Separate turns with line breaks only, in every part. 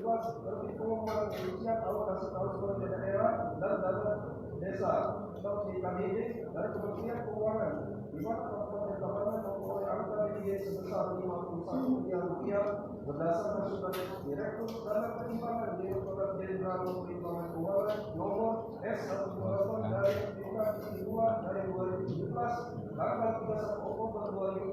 Seperti pengumuman usia tahun kasih tahun sebagai daerah dan dana desa atau di KDD dari Kementerian Keuangan di mana Kabupaten Tabanan memperoleh angka DIY sebesar 51 miliar rupiah berdasarkan surat Direktur Dana Penyimpanan Direktorat Jenderal Pengembangan Keuangan nomor S128 dari 2 dari 2017 tanggal 31 Oktober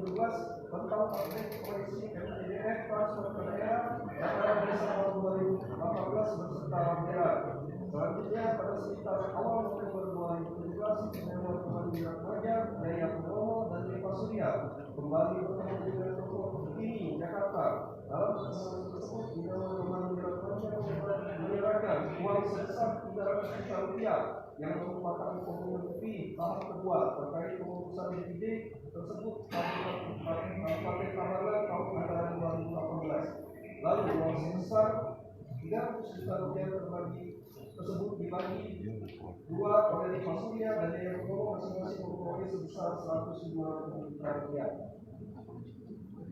2017 tentang update koleksi NPWP transfer ke daerah dana desa tahun 2018 beserta lampiran. Selanjutnya pada sekitar awal November 2017 Dewan Pemanggilan Raja Jaya Purnomo dan Eva Surya kembali bertemu dengan Tokoh ini Jakarta. Dalam pertemuan tersebut Dewan Pemanggilan Raja menyerahkan uang sebesar 300 juta rupiah yang merupakan komitmen fee tahap kedua terkait pengurusan dividen tersebut Kabupaten Tabanan tahun anggaran 2018. Lalu uang sebesar 300 juta rupiah tersebut dibagi dua oleh Eva Surya dan Jaya Purnomo masing-masing memperoleh sebesar 150 juta rupiah.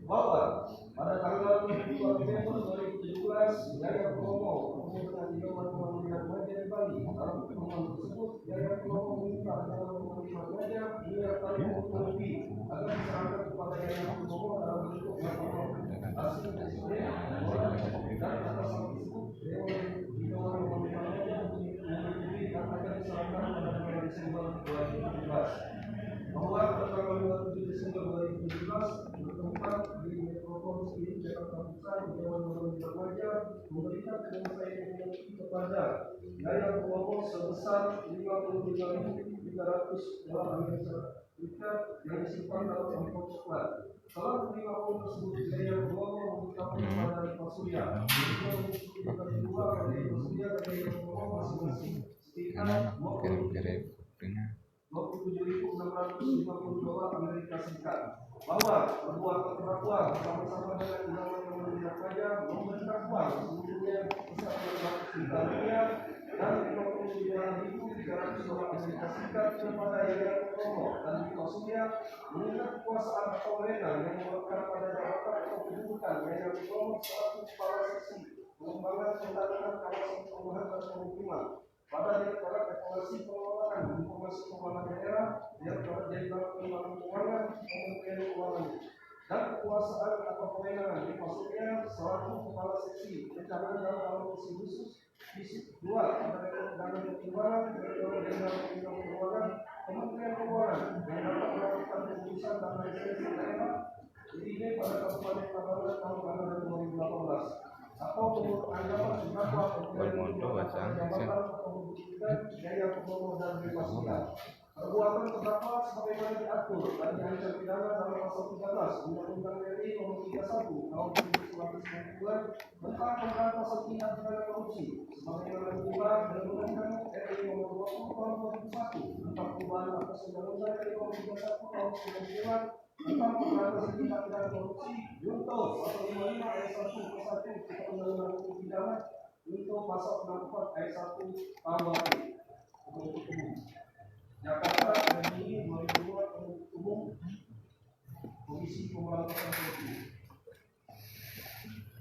Bahwa pada tanggal 2 November 2017 Jaya Purnomo bertemu dengan Dewan Pemanggilan Raja di Bali. Dalam pertemuan tersebut Jaya Purnomo meminta Dewan Pemanggilan Raja menyertai komitmen fee agar diserahkan kepada Jaya Purnomo dalam bentuk laporan hasil presiden dan atas hal tersebut Dewan Pemanggilan Raja menyetujui dan akan diserahkan pada bulan Desember 2017. Bahwa pada tanggal 27 Desember 2017 bertempat di Metropolis ini Jakarta Pusat Dewan Pemanggilan Raja memberikan penyelesaian kepada Jaya Purnomo sebesar 55.300 dolar Amerika Serikat yang disimpan dalam amplop coklat. Setelah menerima uang tersebut, Jaya Purnomo mengucapkan kepada Eva Surya untuk kedua pada Eva Surya dan Jaya Purnomo masing-masing sekitar 27.650 dolar Amerika Serikat. Bahwa kedua terdakwa bersama-sama dengan Dewan Pemanggilan Raja memberikan uang seluruhnya sebesar 200 juta rupiah dan 52.300 dolar Amerika Serikat kepada Jaya Purnomo dan Eva Surya mengingat kekuasaan atau wewenang yang melekat pada jabatan atau kedudukan Jaya Purnomo selaku kepala seksi pengembangan pendanaan kawasan perumahan dan pemukiman pada Direktorat Evaluasi Pengelolaan Informasi Keuangan Daerah, Direktorat Jenderal Pengembangan Keuangan, Kementerian Keuangan, dan kekuasaan atau kewenangan Eva Surya selaku kepala seksi pencarian dan alokasi khusus. Dua, Direktorat Dana Keuangan, Direktorat Jenderal Pengembangan Keuangan, Kementerian Keuangan yang dapat melakukan keputusan dan realisasi daerah ini pada Kabupaten Tabanan tahun anggaran 2018. Atau menurut anggapan terdakwa jabatan atau membuktikan Jaya Purnomo dan Eva Surya. Perbuatan terdakwa sebagaimana diatur dan diancam pidana dalam pasal 13 Undang-Undang RI Nomor 31 Tahun 1999 tentang pemberantasan tindak pidana korupsi sebagaimana diubah dengan Undang-Undang RI Nomor 20 Tahun 2001 tentang perubahan atas Undang-Undang RI Nomor 31 Tahun 1999 tentang pemberantasan tindak pidana korupsi junto pasal 55 ayat 1 ke 1 Kitab Undang-Undang Hukum Pidana junto pasal 64 ayat 1 KUHP penuntut umum. Jakarta Juni 2002 penuntut umum Komisi Pemberantasan Korupsi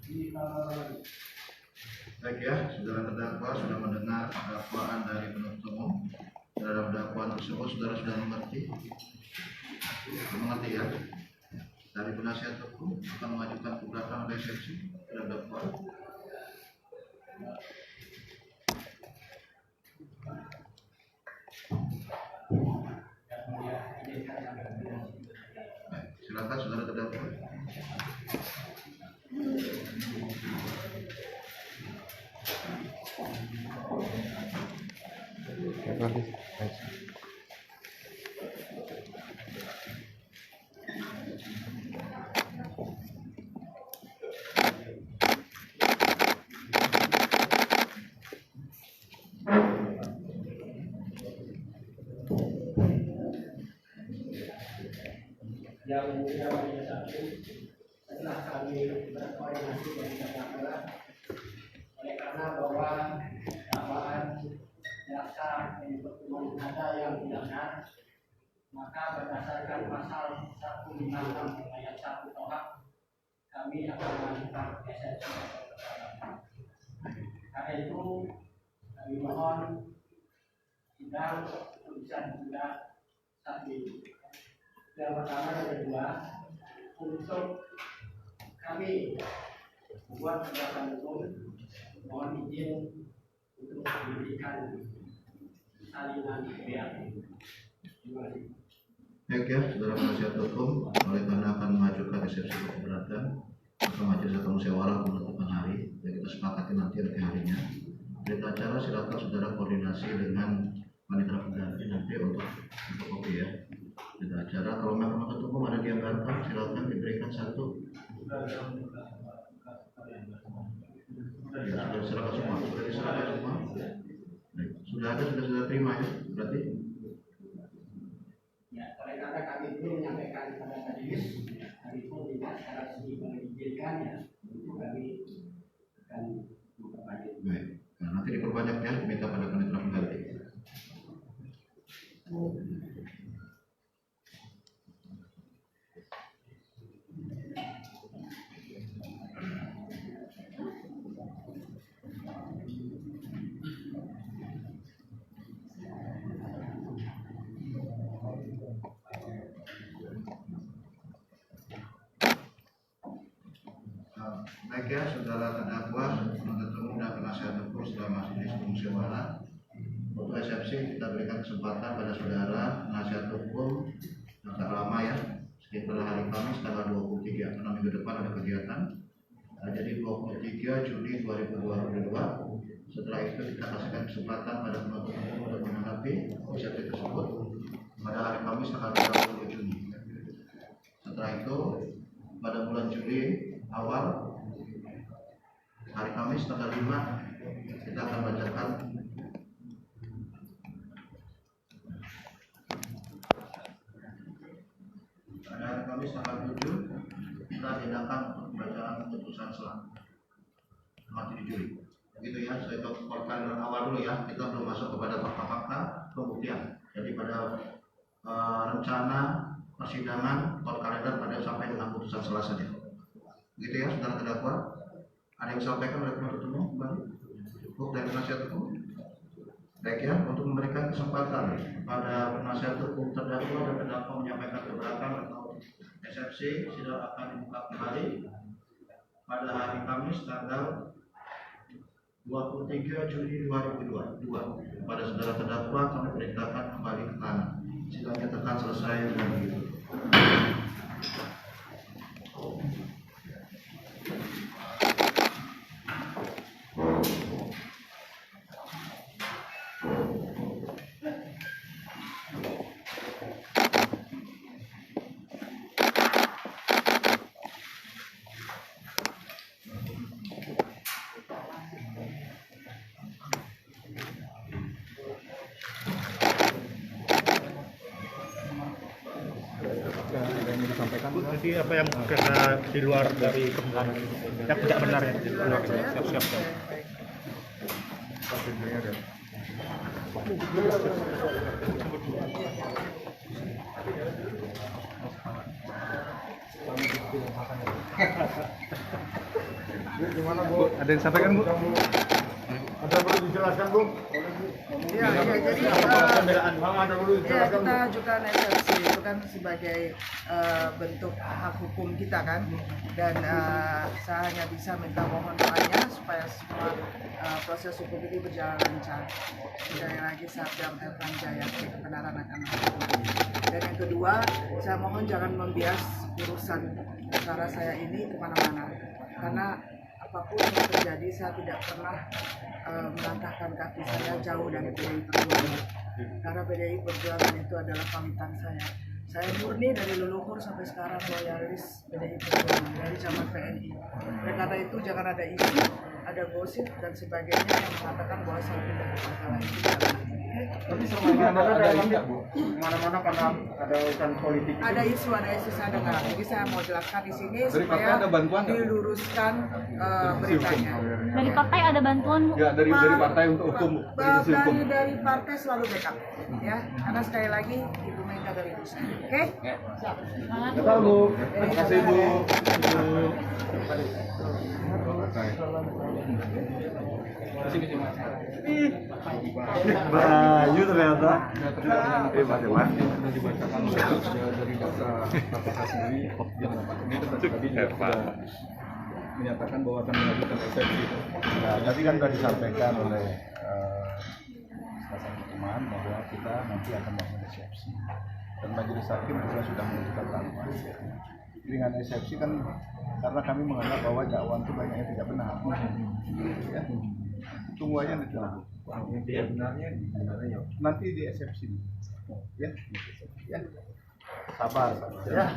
di Tabanan.
Baik ya, saudara terdakwa sudah mendengar dakwaan dari penuntut umum. Terhadap dakwaan tersebut saudara sudah mengerti ya. Dari penasihat hukum akan mengajukan keberatan resepsi terhadap dakwaan. Silakan saudara terdakwa.
Yang mulia Majelis Hakim, setelah kami berkoordinasi dengan jaksa, oleh karena bahwa dakwaan jaksa yang pertemuan ada yang tidak benar, maka berdasarkan pasal 156 ayat 1 KUHP kami akan mengajukan eksepsi. karena itu kami mohon sidang bisa ditunda saat ini. Yang pertama dan kedua, untuk kami membuat kegiatan hukum, mohon izin untuk diberikan salinan BAP. Terima kasih.
Baik ya, saudara penasihat hukum, oleh karena akan mengajukan eksepsi keberatan maka majelis akan musyawarah menentukan hari dan kita sepakati nanti hari harinya. Berita acara silakan saudara koordinasi dengan panitera pengganti nanti untuk kopi ya. Berita acara kalau memang penuntut hukum ada dianggarkan silakan diberikan satu. Ya, sudah diserahkan semua, sudah diserahkan semua. Baik, sudah ada, sudah terima ya, berarti.
Ya, oleh karena kami belum menyampaikan kepada majelis, kami pun tidak secara resmi mengizinkan ya, itu kami akan memperbanyak.
Baik, nah, nanti diperbanyak ya, minta pada panitera pengganti. Baik ya, saudara terdakwa, penuntut umum dan penasihat hukum setelah majelis musyawarah. Untuk eksepsi kita berikan kesempatan pada saudara penasihat hukum agak lama ya, sekitar hari Kamis tanggal 23 karena minggu depan ada kegiatan. Jadi 23 Juni 2022. Setelah itu kita kasihkan kesempatan pada penuntut umum untuk menanggapi eksepsi tersebut pada hari Kamis tanggal 30 Juni. Setelah itu pada bulan Juli awal hari Kamis tanggal 5 kita akan bacakan pada hari Kamis tanggal 7 kita tindakan untuk pembacaan putusan selah mati di Juli. Begitu ya, saya tahu perkara awal dulu ya, kita belum masuk kepada fakta-fakta pembuktian. Jadi pada rencana persidangan court kalender pada sampai dengan putusan selah saja. Begitu ya, saudara terdakwa. Ada yang disampaikan oleh penuntut umum kembali? Cukup dari penasihat hukum? Baik ya, untuk memberikan kesempatan pada penasihat hukum terdakwa dan terdakwa menyampaikan keberatan atau eksepsi, sidang akan dibuka kembali pada hari Kamis tanggal 23 Juni 2022. Pada saudara terdakwa kami perintahkan kembali ke tanah. Sidangnya tekan selesai dan begitu.
Jadi apa yang kena di luar dari kebenaran yang tidak benar ya di luar siap.
Gimana Bu?
Ada yang sampaikan Bu?
Ada perlu dijelaskan Bu?
Ya, jadi kita ajukan eksepsi itu kan sebagai bentuk hak hukum kita kan, dan saya hanya bisa minta mohon doanya supaya semua proses hukum ini berjalan lancar. Sekali lagi saya berterima jaya kebenaran akan hukum. Dan yang kedua, saya mohon jangan membias urusan perkara saya ini kemana-mana, karena apapun yang terjadi saya tidak pernah melangkahkan kaki saya jauh dari PDI Perjuangan, karena PDI Perjuangan itu adalah pamitan saya. Saya murni dari leluhur sampai sekarang loyalis PDI Perjuangan dari zaman PNI. Dan karena itu jangan ada isu, ada gosip dan sebagainya yang mengatakan bahwa saya tidak bersalah. Itu jangan.
Tapi selama ini ada ini nggak Bu? Kemana-mana karena ada urusan politik.
Ada isu saya dengar. Jadi saya mau jelaskan di sini
Dari partai
supaya
ada bantuan nggak, Bu?
diluruskan beritanya.
Dari partai ada bantuan Bu?
Ya dari partai untuk hukum.
Dari partai selalu backup, ya. Karena sekali lagi Ibu Mega dari itu. Oke?
Semangat Bu.
Betul Bu. Terima kasih Bu.
Bayu ternyata. Bagaimana?
Sudah dibacakan dari data KPK sendiri yang ini tadi juga menyatakan bahwa akan mengajukan eksepsi.
Nah, tadi kan sudah disampaikan oleh Kasat Hukuman bahwa kita nanti akan melakukan eksepsi dan majelis hakim juga sudah menentukan tanpa. Dengan eksepsi kan karena kami menganggap bahwa dakwaan itu banyak yang tidak benar. Ya. Tunggu aja nanti. Nanti di eksepsi. Ya. Ya. Sabar. Ya.